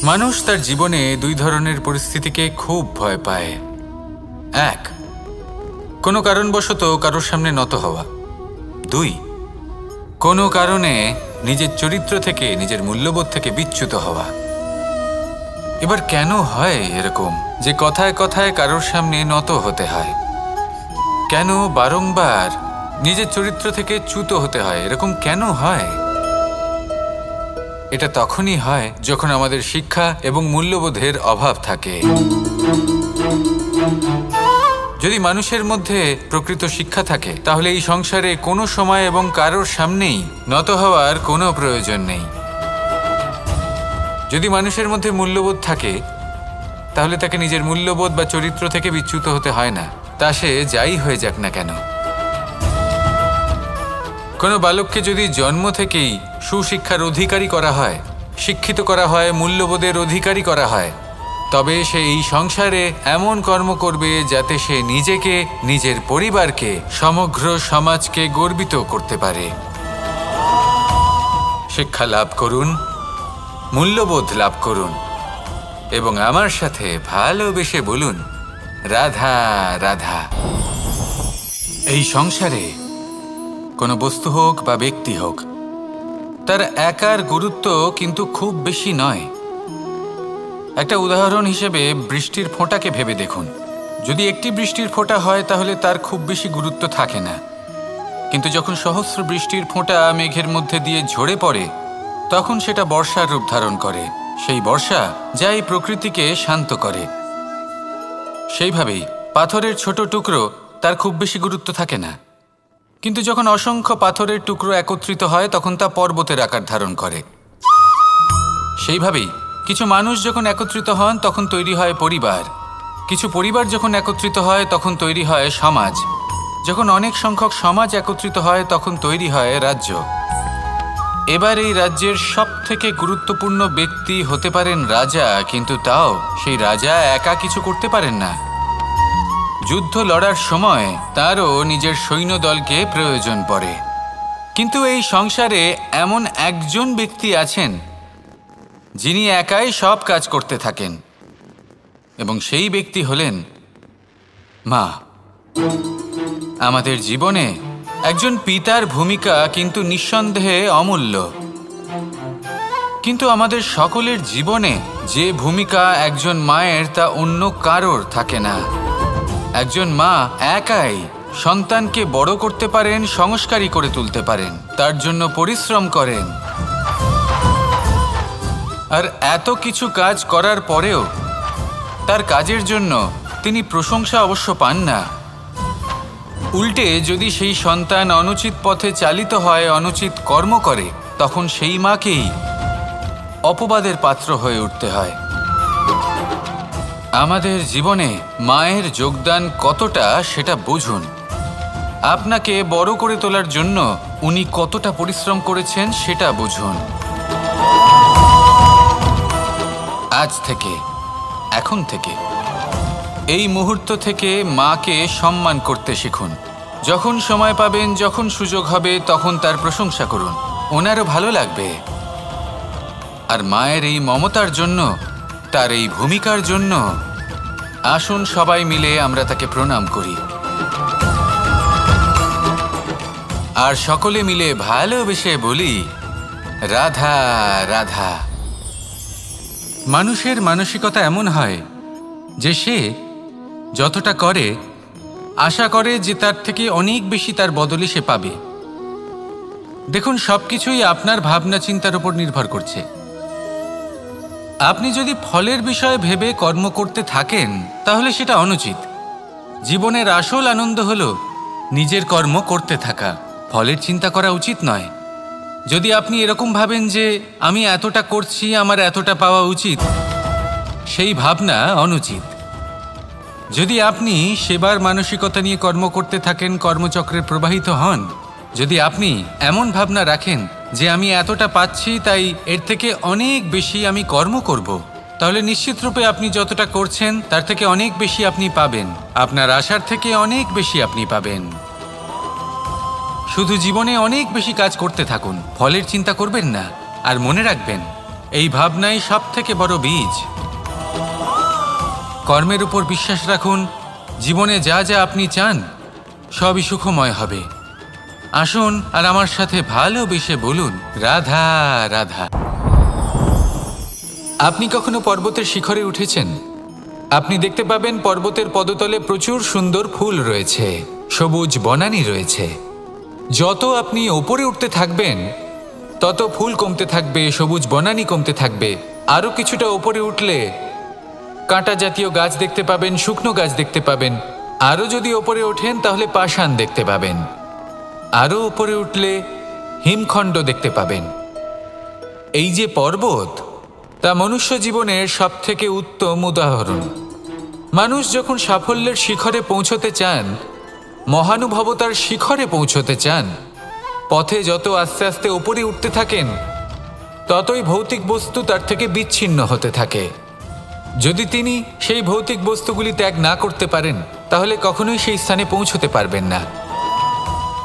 মানুষ তার জীবনে দুই ধরনের পরিস্থিতিকে খুব ভয় পায়। এক, কোনো কারণবশত কারোর সামনে নত হওয়া। দুই, কোনো কারণে নিজের চরিত্র থেকে, নিজের মূল্যবোধ থেকে বিচ্যুত হওয়া। এবার কেন হয় এরকম যে কথায় কথায় কারোর সামনে নত হতে হয়? কেন বারংবার নিজের চরিত্র থেকে চ্যুত হতে হয়? এরকম কেন হয়? এটা তখনই হয় যখন আমাদের শিক্ষা এবং মূল্যবোধের অভাব থাকে। যদি মানুষের মধ্যে প্রকৃত শিক্ষা থাকে তাহলে এই সংসারে কোনো সময় এবং কারোর সামনেই নত হওয়ার কোনো প্রয়োজন নেই। যদি মানুষের মধ্যে মূল্যবোধ থাকে তাহলে তাকে নিজের মূল্যবোধ বা চরিত্র থেকে বিচ্যুত হতে হয় না, তা সে যাই হয়ে যাক না কেন। কোনো বালককে যদি জন্ম থেকেই সুশিক্ষার অধিকারী করা হয়, শিক্ষিত করা হয়, মূল্যবোধের অধিকারী করা হয়, তবে সে এই সংসারে এমন কর্ম করবে যাতে সে নিজেকে, নিজের পরিবারকে, সমগ্র সমাজকে গর্বিত করতে পারে। শিক্ষা লাভ করুন, মূল্যবোধ লাভ করুন এবং আমার সাথে ভালোবেসে বলুন, রাধা রাধা। এই সংসারে কোনো বস্তু হোক বা ব্যক্তি হোক, তার একার গুরুত্ব কিন্তু খুব বেশি নয়। একটা উদাহরণ হিসেবে বৃষ্টির ফোঁটাকে ভেবে দেখুন। যদি একটি বৃষ্টির ফোঁটা হয় তাহলে তার খুব বেশি গুরুত্ব থাকে না, কিন্তু যখন সহস্র বৃষ্টির ফোঁটা মেঘের মধ্যে দিয়ে ঝরে পড়ে তখন সেটা বর্ষার রূপ ধারণ করে। সেই বর্ষা যা এই প্রকৃতিকে শান্ত করে। সেইভাবেই পাথরের ছোট টুকরো, তার খুব বেশি গুরুত্ব থাকে না, কিন্তু যখন অসংখ্য পাথরের টুকরো একত্রিত হয় তখন তা পর্বতের আকার ধারণ করে। সেইভাবেই কিছু মানুষ যখন একত্রিত হন তখন তৈরি হয় পরিবার, কিছু পরিবার যখন একত্রিত হয় তখন তৈরি হয় সমাজ, যখন অনেক সংখ্যক সমাজ একত্রিত হয় তখন তৈরি হয় রাজ্য। এবার এই রাজ্যের সবথেকে গুরুত্বপূর্ণ ব্যক্তি হতে পারেন রাজা, কিন্তু তাও সেই রাজা একা কিছু করতে পারেন না। যুদ্ধ লড়ার সময় তারও নিজের সৈন্যদলকে প্রয়োজন পড়ে। কিন্তু এই সংসারে এমন একজন ব্যক্তি আছেন যিনি একাই সব কাজ করতে থাকেন, এবং সেই ব্যক্তি হলেন মা। আমাদের জীবনে একজন পিতার ভূমিকা কিন্তু নিঃসন্দেহে অমূল্য, কিন্তু আমাদের সকলের জীবনে যে ভূমিকা একজন মায়ের তা অন্য কারোর থাকে না। একজন মা একাই সন্তানকে বড় করতে পারেন, সংস্কারী করে তুলতে পারেন, তার জন্য পরিশ্রম করেন। আর এত কিছু কাজ করার পরেও তার কাজের জন্য তিনি প্রশংসা অবশ্য পান না। উল্টে যদি সেই সন্তান অনুচিত পথে চালিত হয়, অনুচিত কর্ম করে, তখন সেই মাকেই অপবাদের পাত্র হয়ে উঠতে হয়। আমাদের জীবনে মায়ের যোগদান কতটা সেটা বুঝুন। আপনাকে বড় করে তোলার জন্য উনি কতটা পরিশ্রম করেছেন সেটা বুঝুন। আজ থেকে, এখন থেকে, এই মুহূর্ত থেকে মাকে সম্মান করতে শিখুন। যখন সময় পাবেন, যখন সুযোগ হবে, তখন তার প্রশংসা করুন, ওনারও ভালো লাগবে। আর মায়ের এই মমতার জন্য, তার এই ভূমিকার জন্য আসুন সবাই মিলে আমরা তাকে প্রণাম করি, আর সকলে মিলে ভালোবেসে বলি, রাধা রাধা। মানুষের মানসিকতা এমন হয় যে সে যতটা করে আশা করে যে তার থেকে অনেক বেশি তার বদলে সে পাবে। দেখুন, সবকিছুই আপনার ভাবনা চিন্তার উপর নির্ভর করছে। আপনি যদি ফলের বিষয়ে ভেবে কর্ম করতে থাকেন তাহলে সেটা অনুচিত। জীবনের আসল আনন্দ হলো নিজের কর্ম করতে থাকা, ফলের চিন্তা করা উচিত নয়। যদি আপনি এরকম ভাবেন যে আমি এতটা করছি, আমার এতটা পাওয়া উচিত, সেই ভাবনা অনুচিত। যদি আপনি সেবার মানসিকতা নিয়ে কর্ম করতে থাকেন, কর্মচক্রে প্রবাহিত হন, যদি আপনি এমন ভাবনা রাখেন যে আমি এতটা পাচ্ছি তাই এর থেকে অনেক বেশি আমি কর্ম করব, তাহলে নিশ্চিতরূপে আপনি যতটা করছেন তার থেকে অনেক বেশি আপনি পাবেন, আপনার আশার থেকে অনেক বেশি আপনি পাবেন। শুধু জীবনে অনেক বেশি কাজ করতে থাকুন, ফলের চিন্তা করবেন না। আর মনে রাখবেন, এই ভাবনাই সব থেকে বড় বীজ। কর্মের উপর বিশ্বাস রাখুন, জীবনে যা যা আপনি চান সবই সুখময় হবে। আসুন আর আমার সাথে ভালোবেসে বলুন, রাধা রাধা। আপনি কখনো পর্বতের শিখরে উঠেছেন? আপনি দেখতে পাবেন পর্বতের পদতলে প্রচুর সুন্দর ফুল রয়েছে, সবুজ বনানী রয়েছে। যত আপনি ওপরে উঠতে থাকবেন তত ফুল কমতে থাকবে, সবুজ বনানী কমতে থাকবে। আরও কিছুটা ওপরে উঠলে কাঁটা জাতীয় গাছ দেখতে পাবেন, শুকনো গাছ দেখতে পাবেন। আরও যদি ওপরে ওঠেন তাহলে পাষাণ দেখতে পাবেন। আরও ওপরে উঠলে হিমখণ্ড দেখতে পাবেন। এই যে পর্বত, তা মনুষ্য জীবনের সবথেকে উত্তম উদাহরণ। মানুষ যখন সাফল্যের শিখরে পৌঁছতে চান, মহানুভবতার শিখরে পৌঁছতে চান, পথে যত আস্তে আস্তে ওপরে উঠতে থাকেন ততই ভৌতিক বস্তু তার থেকে বিচ্ছিন্ন হতে থাকে। যদি তিনি সেই ভৌতিক বস্তুগুলি ত্যাগ না করতে পারেন তাহলে কখনোই সেই স্থানে পৌঁছতে পারবেন না।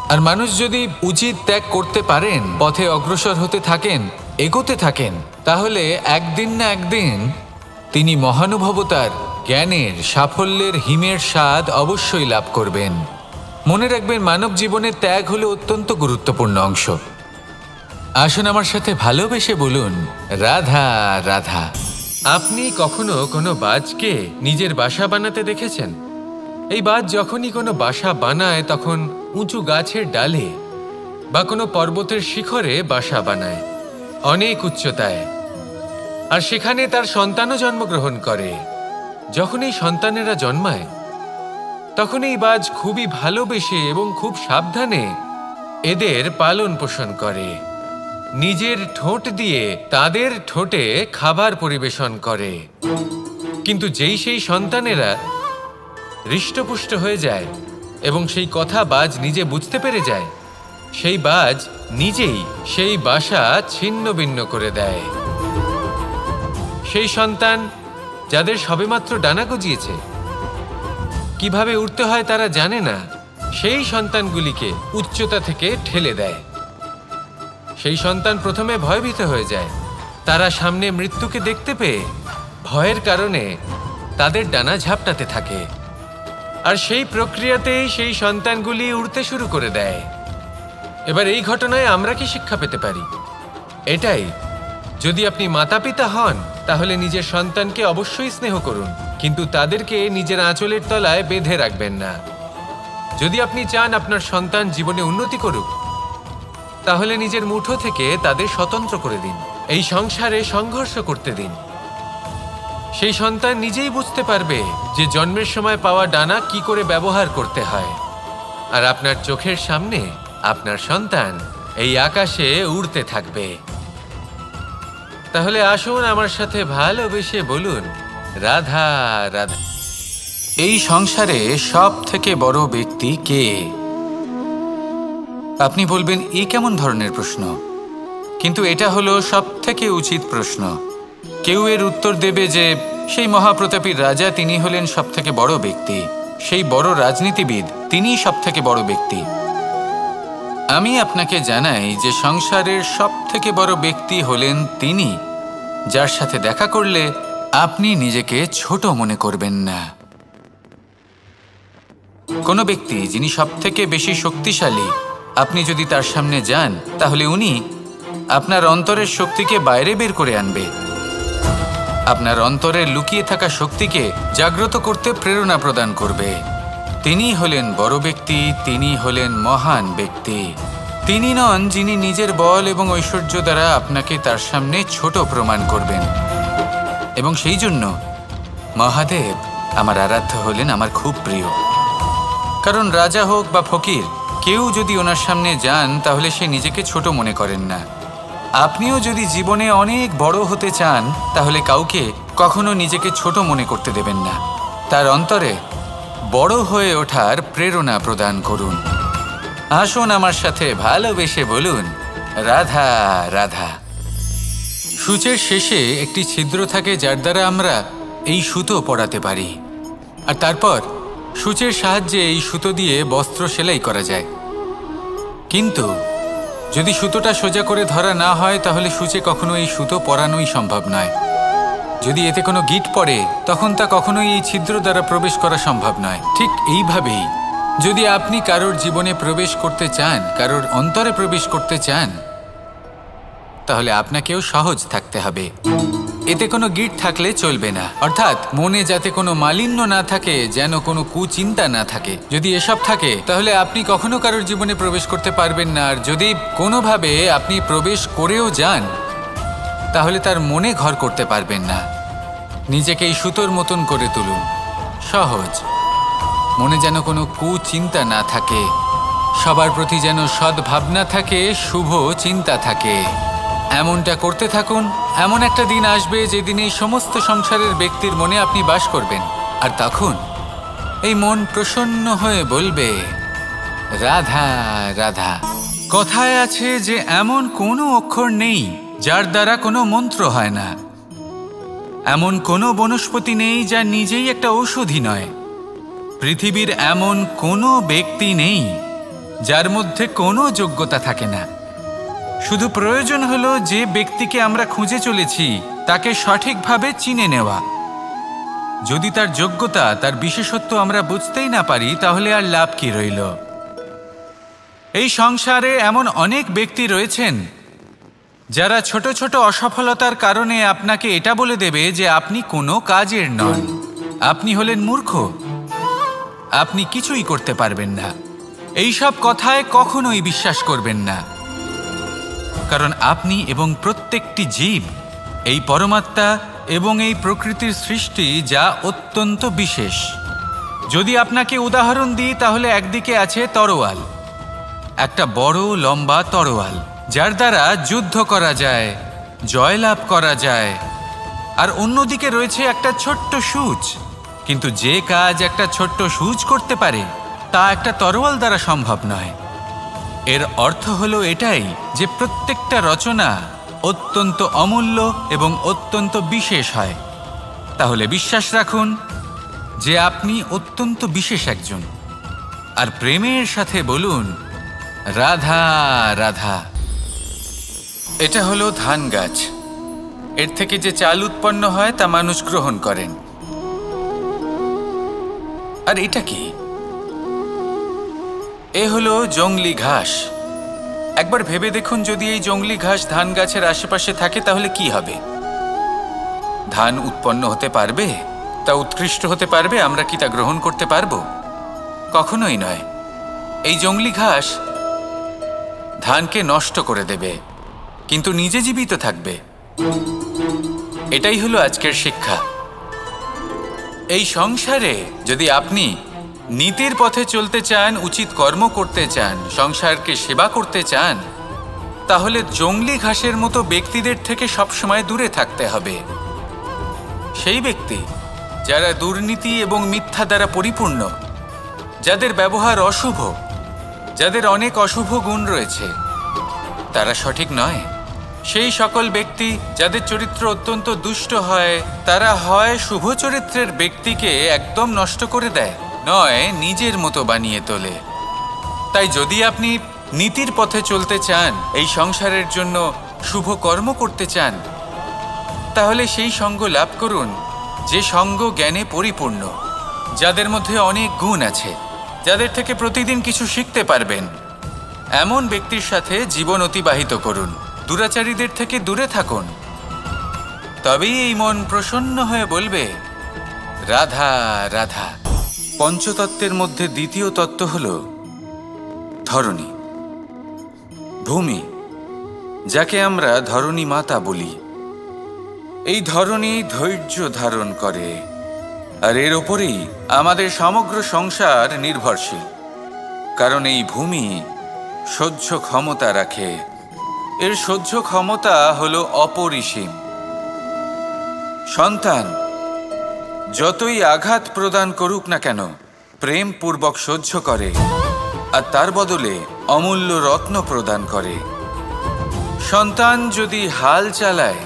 আর মানুষ যদি উচিত ত্যাগ করতে পারেন, পথে অগ্রসর হতে থাকেন, এগোতে থাকেন, তাহলে একদিন না একদিন তিনি মহানুভবতার, জ্ঞানের, সাফল্যের হিমের স্বাদ অবশ্যই লাভ করবেন। মনে রাখবেন, মানব জীবনের ত্যাগ হলো অত্যন্ত গুরুত্বপূর্ণ অংশ। আসুন আমার সাথে ভালোবেসে বলুন, রাধা রাধা। আপনি কখনো কোনো বাজকে নিজের বাসা বানাতে দেখেছেন? এই বাজ যখনই কোনো বাসা বানায় তখন উঁচু গাছের ডালে বা কোনো পর্বতের শিখরে বাসা বানায়, অনেক উচ্চতায়। আর সেখানে তার সন্তানও জন্মগ্রহণ করে। যখন এই সন্তানেরা জন্মায় তখন এই বাজ খুবই ভালোবেসে এবং খুব সাবধানে এদের পালন পোষণ করে। নিজের ঠোঁট দিয়ে তাদের ঠোঁটে খাবার পরিবেশন করে। কিন্তু যেই সেই সন্তানেরা হৃষ্টপুষ্ট হয়ে যায় এবং সেই কথা বাজ নিজে বুঝতে পেরে যায়, সেই বাজ নিজেই সেই বাসা ছিন্ন ভিন্ন করে দেয়। সেই সন্তান যাদের সবেমাত্র ডানা গজিয়েছে, কিভাবে উঠতে হয় তারা জানে না, সেই সন্তানগুলিকে উচ্চতা থেকে ঠেলে দেয়। সেই সন্তান প্রথমে ভয়ভীত হয়ে যায়। তারা সামনে মৃত্যুকে দেখতে পেয়ে ভয়ের কারণে তাদের ডানা ঝাপটাতে থাকে। আর সেই প্রক্রিয়াতেই সেই সন্তানগুলি উড়তে শুরু করে দেয়। এবার এই ঘটনায় আমরা কি শিক্ষা পেতে পারি? এটাই, যদি আপনি মাতা পিতা হন তাহলে নিজের সন্তানকে অবশ্যই স্নেহ করুন, কিন্তু তাদেরকে নিজের আঁচলের তলায় বেঁধে রাখবেন না। যদি আপনি চান আপনার সন্তান জীবনে উন্নতি করুক, তাহলে নিজের মুঠো থেকে তাদের স্বতন্ত্র করে দিন। এই সংসারে সংঘর্ষ করতে দিন। সেই সন্তান নিজেই বুঝতে পারবে যে জন্মের সময় পাওয়া ডানা কি করে ব্যবহার করতে হয়। আর আপনার চোখের সামনে আপনার সন্তান এই আকাশে উড়তে থাকবে। তাহলে আসুন আমার সাথে ভালোবেসে বলুন, রাধা রাধা। এই সংসারে সব থেকে বড় ব্যক্তি কে? আপনি বলবেন, এ কেমন ধরনের প্রশ্ন? কিন্তু এটা হলো সব থেকে উচিত প্রশ্ন। কেউ এর উত্তর দেবে যে সেই মহাপ্রতাপী রাজা, তিনি হলেন সব থেকে বড় ব্যক্তি, সেই বড় রাজনীতিবিদ, তিনিই সব থেকে বড় ব্যক্তি। আমি আপনাকে জানাই যে সংসারের সব থেকে বড় ব্যক্তি হলেন তিনি, যার সাথে দেখা করলে আপনি নিজেকে ছোট মনে করবেন না। কোনো ব্যক্তি যিনি সব থেকে বেশি শক্তিশালী, আপনি যদি তার সামনে যান তাহলে উনি আপনার অন্তরের শক্তিকে বাইরে বের করে আনবে। আপনার অন্তরে লুকিয়ে থাকা শক্তিকে জাগ্রত করতে প্রেরণা প্রদান করবে। তিনি হলেন বড় ব্যক্তি, তিনি হলেন মহান ব্যক্তি। তিনি নন যিনি নিজের বল এবং ঐশ্বর্য দ্বারা আপনাকে তার সামনে ছোট প্রমাণ করবেন। এবং সেই জন্য মহাদেব আমার আরাধ্য হলেন আমার খুব প্রিয়। কারণ রাজা হোক বা ফকির, কেউ যদি ওনার সামনে যান তাহলে সে নিজেকে ছোট মনে করেন না। আপনিও যদি জীবনে অনেক বড় হতে চান তাহলে কাউকে কখনো নিজেকে ছোট মনে করতে দেবেন না। তার অন্তরে বড় হয়ে ওঠার প্রেরণা প্রদান করুন। আসুন আমার সাথে ভালোবেসে বলুন, রাধা রাধা। সূচের শেষে একটি ছিদ্র থাকে যার দ্বারা আমরা এই সুতো পরাতে পারি। আর তারপর সূচের সাহায্যে এই সুতো দিয়ে বস্ত্র সেলাই করা যায়। কিন্তু যদি সুতোটা সোজা করে ধরা না হয় তাহলে সূচে কখনো এই সুতো পরানোই সম্ভব নয়। যদি এতে কোনো গিঁট পড়ে তখন তা কখনোই এই ছিদ্র দ্বারা প্রবেশ করা সম্ভব নয়। ঠিক এইভাবেই যদি আপনি কারোর জীবনে প্রবেশ করতে চান, কারোর অন্তরে প্রবেশ করতে চান, তাহলে আপনাকেও সহজ থাকতে হবে। এতে কোনো গিঁট থাকলে চলবে না, অর্থাৎ মনে যাতে কোনো মালিন্য না থাকে, যেন কোনো কুচিন্তা না থাকে। যদি এসব থাকে তাহলে আপনি কখনো কারোর জীবনে প্রবেশ করতে পারবেন না। আর যদি কোনোভাবে আপনি প্রবেশ করেও যান তাহলে তার মনে ঘর করতে পারবেন না। নিজেকে এই সুতোর মতন করে তুলুন, সহজ। মনে যেন কোনো কুচিন্তা না থাকে, সবার প্রতি যেন সদ্ভাবনা থাকে, শুভ চিন্তা থাকে। এমনটা করতে থাকুন। এমন একটা দিন আসবে যেদিন এই সমস্ত সংসারের ব্যক্তির মনে আপনি বাস করবেন, আর তখন এই মন প্রসন্ন হয়ে বলবে, রাধা রাধা। কথায় আছে যে এমন কোনো অক্ষর নেই যার দ্বারা কোনো মন্ত্র হয় না, এমন কোনো বনস্পতি নেই যা নিজেই একটা ঔষধি নয়, পৃথিবীর এমন কোনো ব্যক্তি নেই যার মধ্যে কোনো যোগ্যতা থাকে না। শুধু প্রয়োজন হলো যে ব্যক্তিকে আমরা খুঁজে চলেছি তাকে সঠিকভাবে চিনে নেওয়া। যদি তার যোগ্যতা, তার বিশেষত্ব আমরা বুঝতেই না পারি তাহলে আর লাভ কি রইল? এই সংসারে এমন অনেক ব্যক্তি রয়েছেন যারা ছোট ছোট অসফলতার কারণে আপনাকে এটা বলে দেবে যে আপনি কোনো কাজের নন, আপনি হলেন মূর্খ, আপনি কিছুই করতে পারবেন না। এইসব কথায় কখনোই বিশ্বাস করবেন না, কারণ আপনি এবং প্রত্যেকটি জীব এই পরমাত্মা এবং এই প্রকৃতির সৃষ্টি, যা অত্যন্ত বিশেষ। যদি আপনাকে উদাহরণ দিই তাহলে একদিকে আছে তরোয়াল, একটা বড় লম্বা তরোয়াল যার দ্বারা যুদ্ধ করা যায়, জয়লাভ করা যায়। আর অন্যদিকে রয়েছে একটা ছোট্ট সূচ, কিন্তু যে কাজ একটা ছোট্ট সূচ করতে পারে তা একটা তরোয়াল দ্বারা সম্ভব নয়। এর অর্থ হলো এটাই যে প্রত্যেকটা রচনা অত্যন্ত অমূল্য এবং অত্যন্ত বিশেষ হয়। তাহলে বিশ্বাস রাখুন যে আপনি অত্যন্ত বিশেষ একজন, আর প্রেমের সাথে বলুন, রাধা রাধা। এটা হলো ধান গাছ। এর থেকে যে চাল উৎপন্ন হয় তা মানুষ গ্রহণ করেন। আর এটা কি? এ হলো জংলি ঘাস। একবার ভেবে দেখুন, যদি এই জংলি ঘাস ধান গাছের আশেপাশে থাকে তাহলে কি হবে? ধান উৎপন্ন হতে পারবে? তা উৎকৃষ্ট হতে পারবে? আমরা কি তা গ্রহণ করতে পারবো? কখনোই নয়। এই জংলি ঘাস ধানকে নষ্ট করে দেবে, কিন্তু নিজে জীবিত থাকবে। এটাই হলো আজকের শিক্ষা। এই সংসারে যদি আপনি নীতির পথে চলতে চান, উচিত কর্ম করতে চান, সংসারকে সেবা করতে চান, তাহলে জংলি ঘাসের মতো ব্যক্তিদের থেকে সবসময় দূরে থাকতে হবে। সেই ব্যক্তি যারা দুর্নীতি এবং মিথ্যা দ্বারা পরিপূর্ণ, যাদের ব্যবহার অশুভ, যাদের অনেক অশুভ গুণ রয়েছে, তারা সঠিক নয়। সেই সকল ব্যক্তি যাদের চরিত্র অত্যন্ত দুষ্ট হয়, তারা হয় শুভ চরিত্রের ব্যক্তিকে একদম নষ্ট করে দেয়, নয় নিজের মতো বানিয়ে তোলে। তাই যদি আপনি নীতির পথে চলতে চান, এই সংসারের জন্য শুভ কর্ম করতে চান, তাহলে সেই সঙ্গ লাভ করুন যে সঙ্গ জ্ঞানে পরিপূর্ণ, যাদের মধ্যে অনেক গুণ আছে, যাদের থেকে প্রতিদিন কিছু শিখতে পারবেন। এমন ব্যক্তির সাথে জীবন অতিবাহিত করুন, দুরাচারীদের থেকে দূরে থাকুন। তবেই এই মন প্রসন্ন হয়ে বলবে, রাধা রাধা। পঞ্চতত্ত্বের মধ্যে দ্বিতীয় তত্ত্ব হল ধরণী, ভূমি, যাকে আমরা ধরণী মাতা বলি। এই ধরণী ধৈর্য ধারণ করে, আর এর ওপরেই আমাদের সমগ্র সংসার নির্ভরশীল। কারণ এই ভূমি সহ্য ক্ষমতা রাখে, এর সহ্য ক্ষমতা হলো অপরিসীম। সন্তান যতই আঘাত প্রদান করুক না কেন, প্রেম পূর্বক সহ্য করে, আর তার বদলে অমূল্য রত্ন প্রদান করে। সন্তান যদি হাল চালায়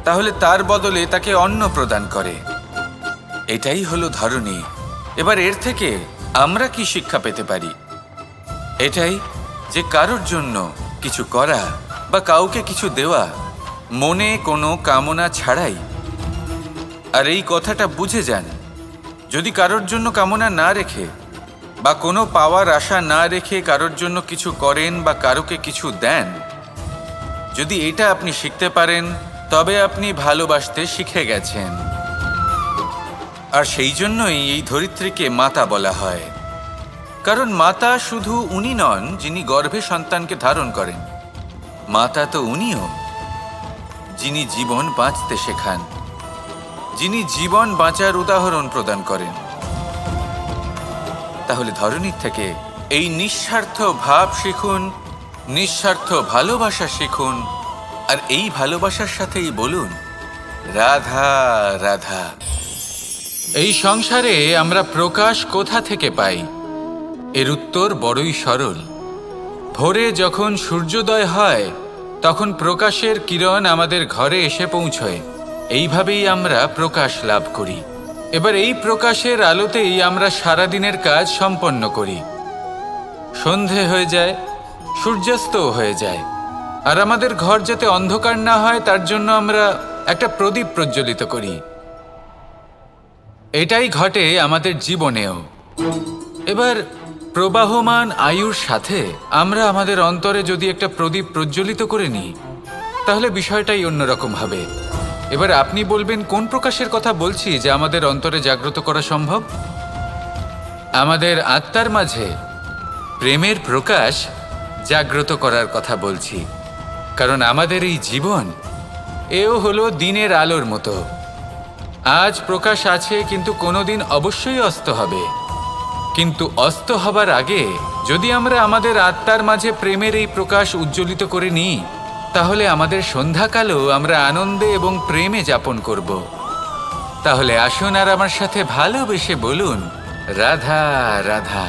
তাহলে তার বদলে তাকে অন্ন প্রদান করে। এটাই হলো ধরণী। এবার এর থেকে আমরা কি শিক্ষা পেতে পারি? এটাই যে কারোর জন্য কিছু করা বা কাউকে কিছু দেওয়া মনে কোনো কামনা ছাড়াই। আর এই কথাটা বুঝে যান, যদি কারোর জন্য কামনা না রেখে বা কোনো পাওয়ার আশা না রেখে কারোর জন্য কিছু করেন বা কারোকে কিছু দেন, যদি এটা আপনি শিখতে পারেন তবে আপনি ভালোবাসতে শিখে গেছেন। আর সেই জন্যই এই ধরিত্রীকে মাতা বলা হয়, কারণ মাতা শুধু উনি নন যিনি গর্ভে সন্তানকে ধারণ করেন, মাতা তো উনিও যিনি জীবন বাঁচতে শেখান, যিনি জীবন বাঁচার উদাহরণ প্রদান করেন। তাহলে ধরনীর থেকে এই নিঃস্বার্থ ভাব শিখুন, নিঃস্বার্থ ভালোবাসা শিখুন, আর এই ভালোবাসার সাথেই বলুন রাধা রাধা। এই সংসারে আমরা প্রকাশ কোথা থেকে পাই? এর উত্তর বড়ই সরল। ভোরে যখন সূর্যোদয় হয় তখন প্রকাশের কিরণ আমাদের ঘরে এসে পৌঁছয়। এইভাবেই আমরা প্রকাশ লাভ করি। এবার এই প্রকাশের আলোতেই আমরা সারাদিনের কাজ সম্পন্ন করি। সন্ধে হয়ে যায়, সূর্যাস্তও হয়ে যায়, আর আমাদের ঘর যাতে অন্ধকার না হয় তার জন্য আমরা একটা প্রদীপ প্রজ্বলিত করি। এটাই ঘটে আমাদের জীবনেও। এবার প্রবাহমান আয়ুর সাথে আমরা আমাদের অন্তরে যদি একটা প্রদীপ প্রজ্বলিত করে নিই তাহলে বিষয়টাই অন্যরকম হবে। এবার আপনি বলবেন কোন প্রকাশের কথা বলছি যা আমাদের অন্তরে জাগ্রত করা সম্ভব? আমাদের আত্মার মাঝে প্রেমের প্রকাশ জাগ্রত করার কথা বলছি। কারণ আমাদের এই জীবন এও হলো দিনের আলোর মতো। আজ প্রকাশ আছে কিন্তু কোনোদিন অবশ্যই অস্ত হবে। কিন্তু অস্ত হবার আগে যদি আমরা আমাদের আত্মার মাঝে প্রেমের এই প্রকাশ উজ্জ্বলিত করে নিই তাহলে আমাদের সন্ধ্যাকালও আমরা আনন্দে এবং প্রেমে যাপন করব। তাহলে আসুন আর আমার সাথে ভালোবেসে বলুন রাধা রাধা।